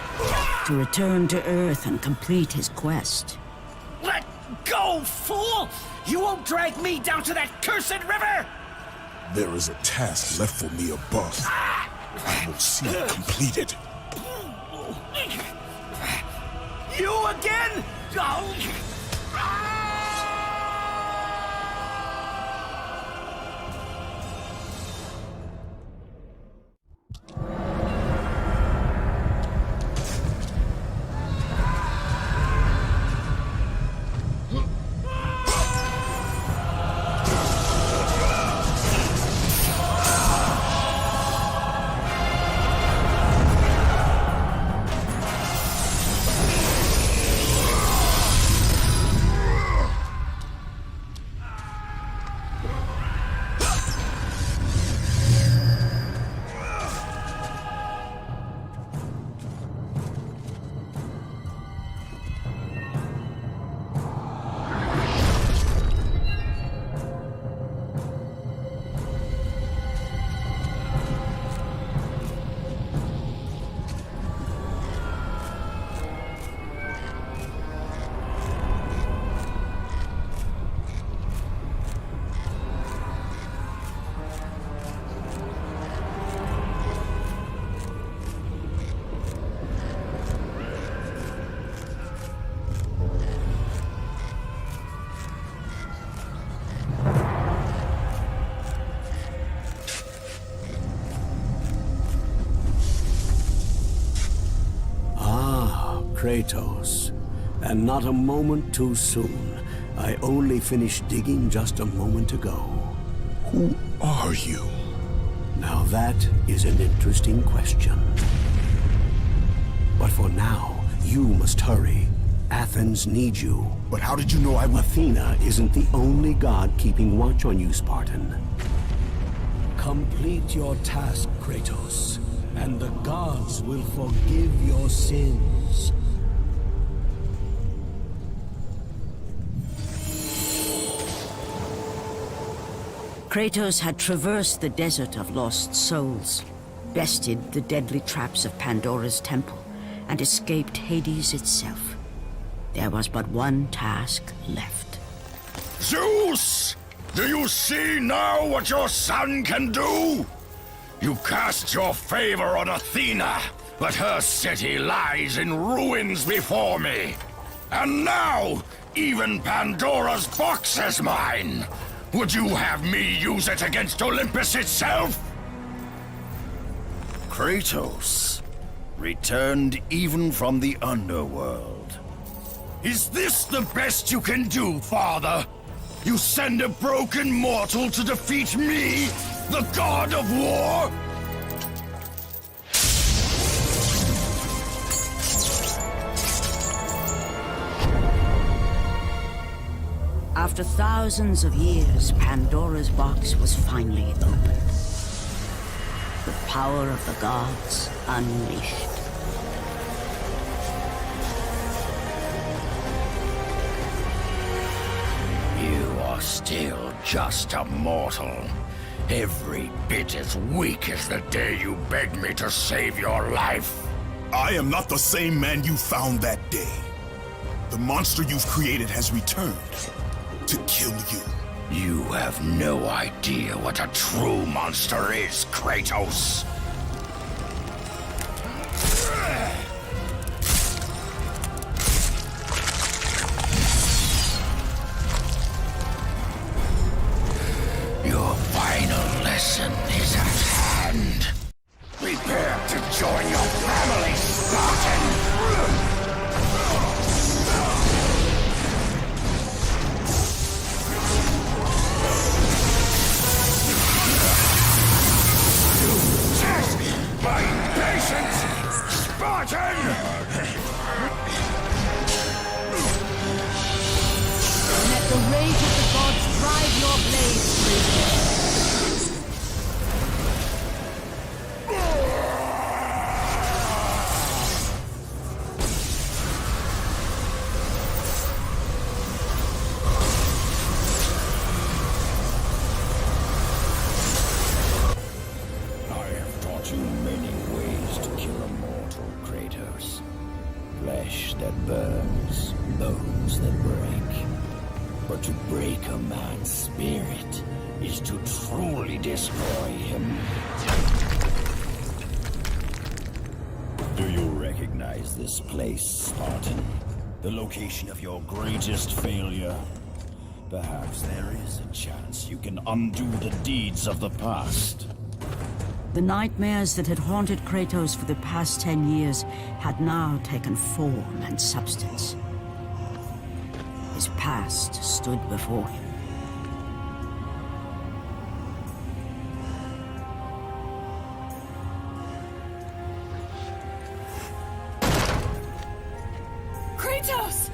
to return to Earth and complete his quest. Let go, fool! You won't drag me down to that cursed river! There is a task left for me above. I will see it completed. You again? Kratos, and not a moment too soon. I only finished digging just a moment ago. Who are you? Now that is an interesting question. But for now, you must hurry. Athens needs you. But how did you know I would... Athena isn't the only god keeping watch on you, Spartan. Complete your task, Kratos, and the gods will forgive your sins. Kratos had traversed the desert of lost souls, bested the deadly traps of Pandora's temple, and escaped Hades itself. There was but one task left. Zeus! Do you see now what your son can do? You cast your favor on Athena, but her city lies in ruins before me. And now, even Pandora's box is mine. Would you have me use it against Olympus itself? Kratos, returned even from the underworld. Is this the best you can do, father? You send a broken mortal to defeat me, the god of war? After thousands of years, Pandora's box was finally opened. The power of the gods unleashed. You are still just a mortal. Every bit as weak as the day you begged me to save your life. I am not the same man you found that day. The monster you've created has returned to kill you. You have no idea what a true monster is, Kratos. Your final lesson is at hand. Prepare to join your family, Spartan! My patience, Spartan! Let the rage of the gods drive your blades, Kratos. Flesh that burns, bones that break. But to break a man's spirit is to truly destroy him. Do you recognize this place, Spartan? The location of your greatest failure? Perhaps there is a chance you can undo the deeds of the past. The nightmares that had haunted Kratos for the past 10 years had now taken form and substance. His past stood before him. Kratos!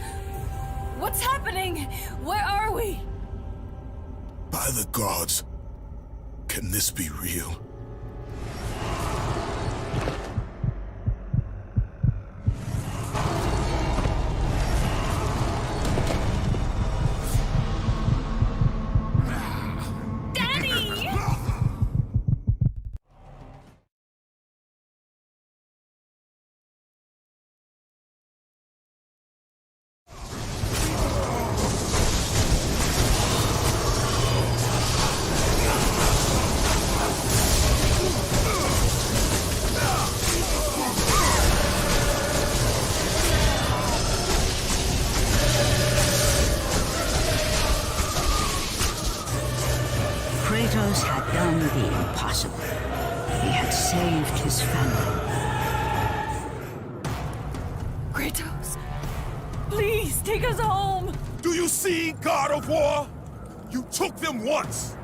What's happening? Where are we? By the gods, can this be real? Kratos had done the impossible. He had saved his family. Kratos? Please, take us home! Do you see, God of War? You took them once,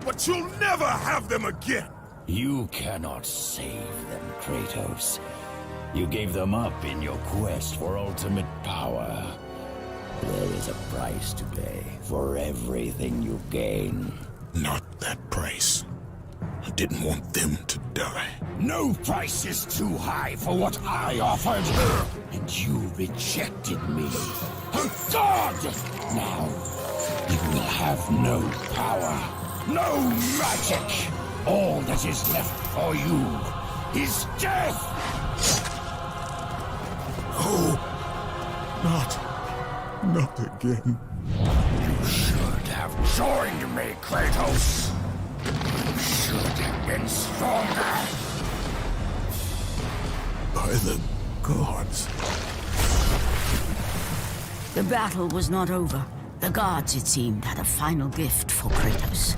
but you'll never have them again! You cannot save them, Kratos. You gave them up in your quest for ultimate power. There is a price to pay for everything you gain. Not that price. I didn't want them to die. No price is too high for what I offered. And you rejected me. A god! Now, you will have no power, no magic. All that is left for you is death! Oh, not again. You should have joined me, Kratos. You should have been stronger. By the gods. The battle was not over. The gods, it seemed, had a final gift for Kratos.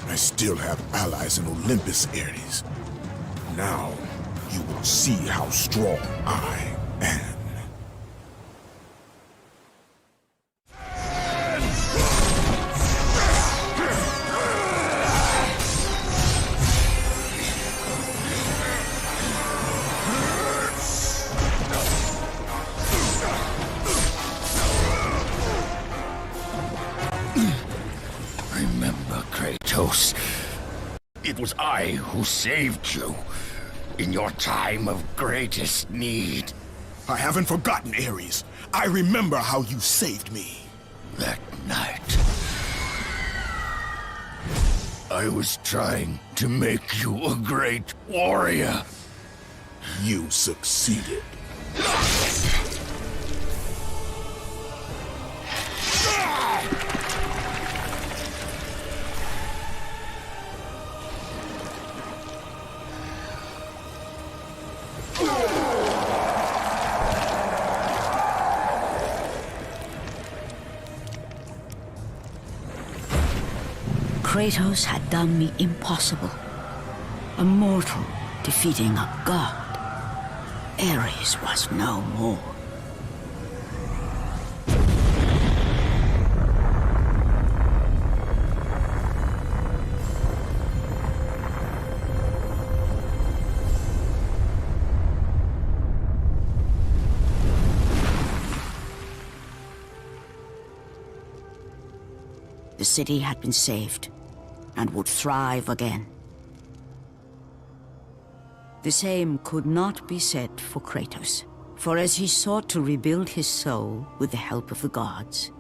I still have allies in Olympus, Ares. Now, you will see how strong I am. Remember, Kratos. It was I who saved you in your time of greatest need. I haven't forgotten, Ares. I remember how you saved me. That night, I was trying to make you a great warrior. You succeeded. Kratos had done the impossible. A mortal defeating a god. Ares was no more. The city had been saved and would thrive again. The same could not be said for Kratos, for as he sought to rebuild his soul with the help of the gods,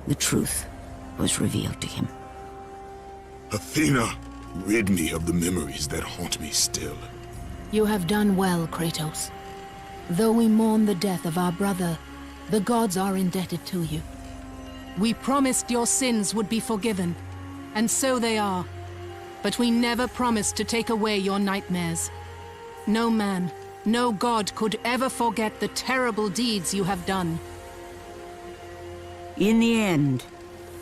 the truth was revealed to him. Athena, rid me of the memories that haunt me still. You have done well, Kratos. Though we mourn the death of our brother, the gods are indebted to you. We promised your sins would be forgiven, and so they are. But we never promised to take away your nightmares. No man, no god could ever forget the terrible deeds you have done. In the end,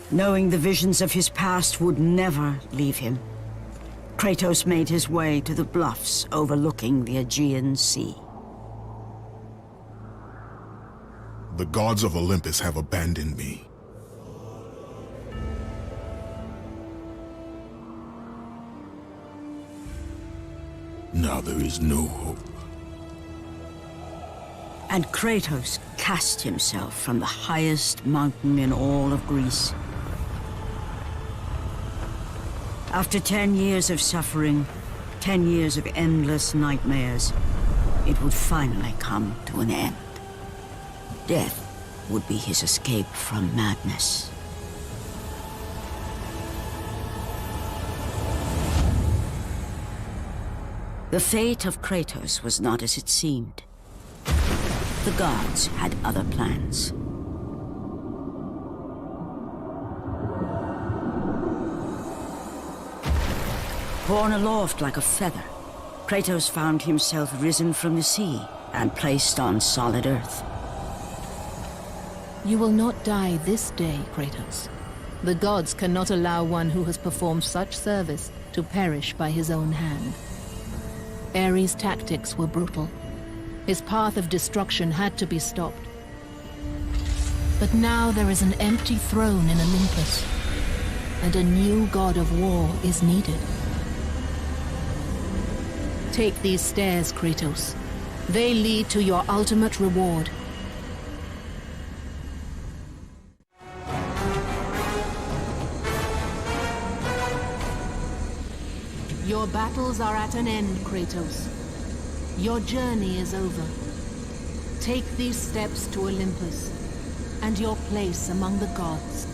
knowing the visions of his past would never leave him, Kratos made his way to the bluffs overlooking the Aegean Sea. The gods of Olympus have abandoned me. Now there is no hope. And Kratos cast himself from the highest mountain in all of Greece. After 10 years of suffering, 10 years of endless nightmares, it would finally come to an end. Death would be his escape from madness. The fate of Kratos was not as it seemed. The gods had other plans. Borne aloft like a feather, Kratos found himself risen from the sea and placed on solid earth. You will not die this day, Kratos. The gods cannot allow one who has performed such service to perish by his own hand. Ares' tactics were brutal. His path of destruction had to be stopped. But now there is an empty throne in Olympus, and a new god of war is needed. Take these stairs, Kratos. They lead to your ultimate reward. Your battles are at an end, Kratos. Your journey is over. Take these steps to Olympus, and your place among the gods.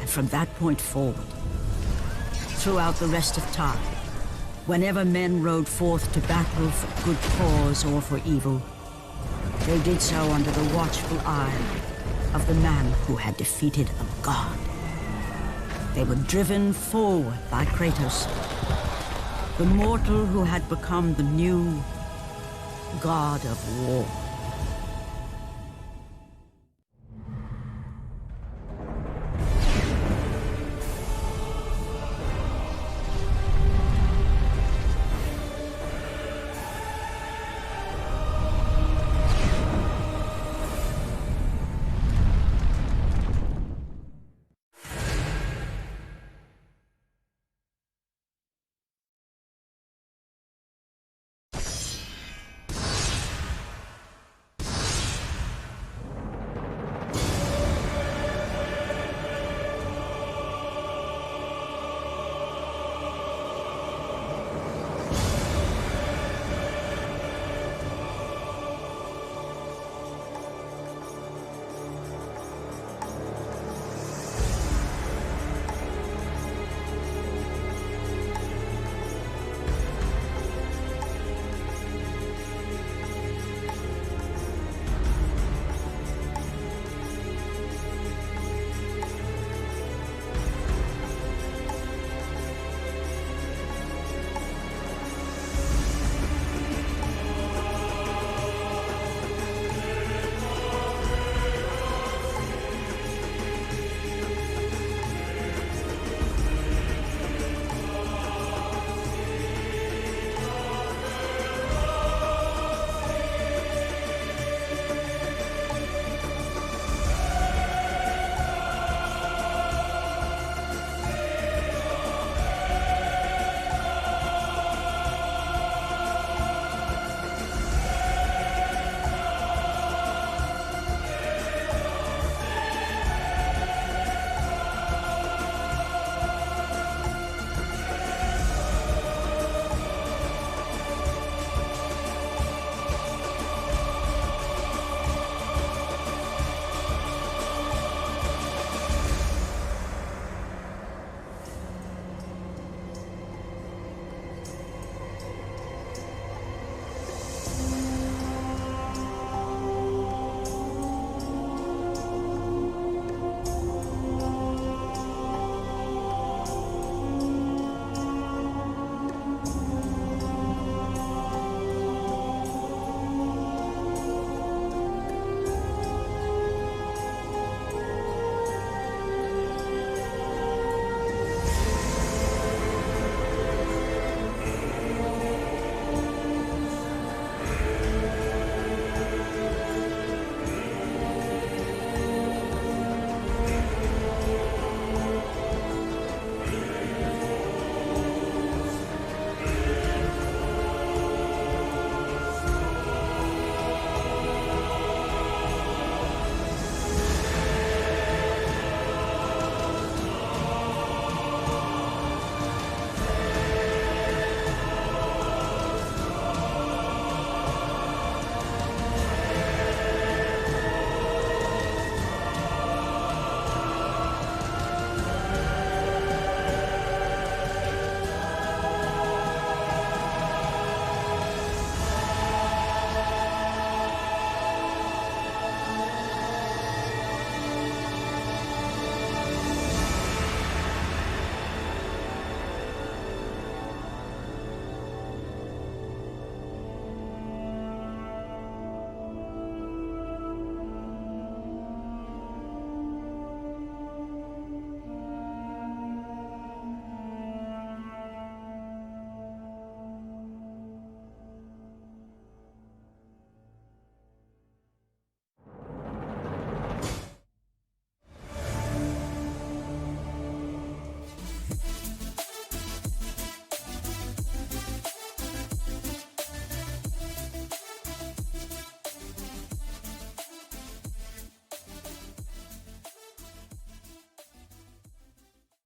From that point forward, throughout the rest of time, whenever men rode forth to battle for good cause or for evil, they did so under the watchful eye of the man who had defeated a god. They were driven forward by Kratos, the mortal who had become the new god of war.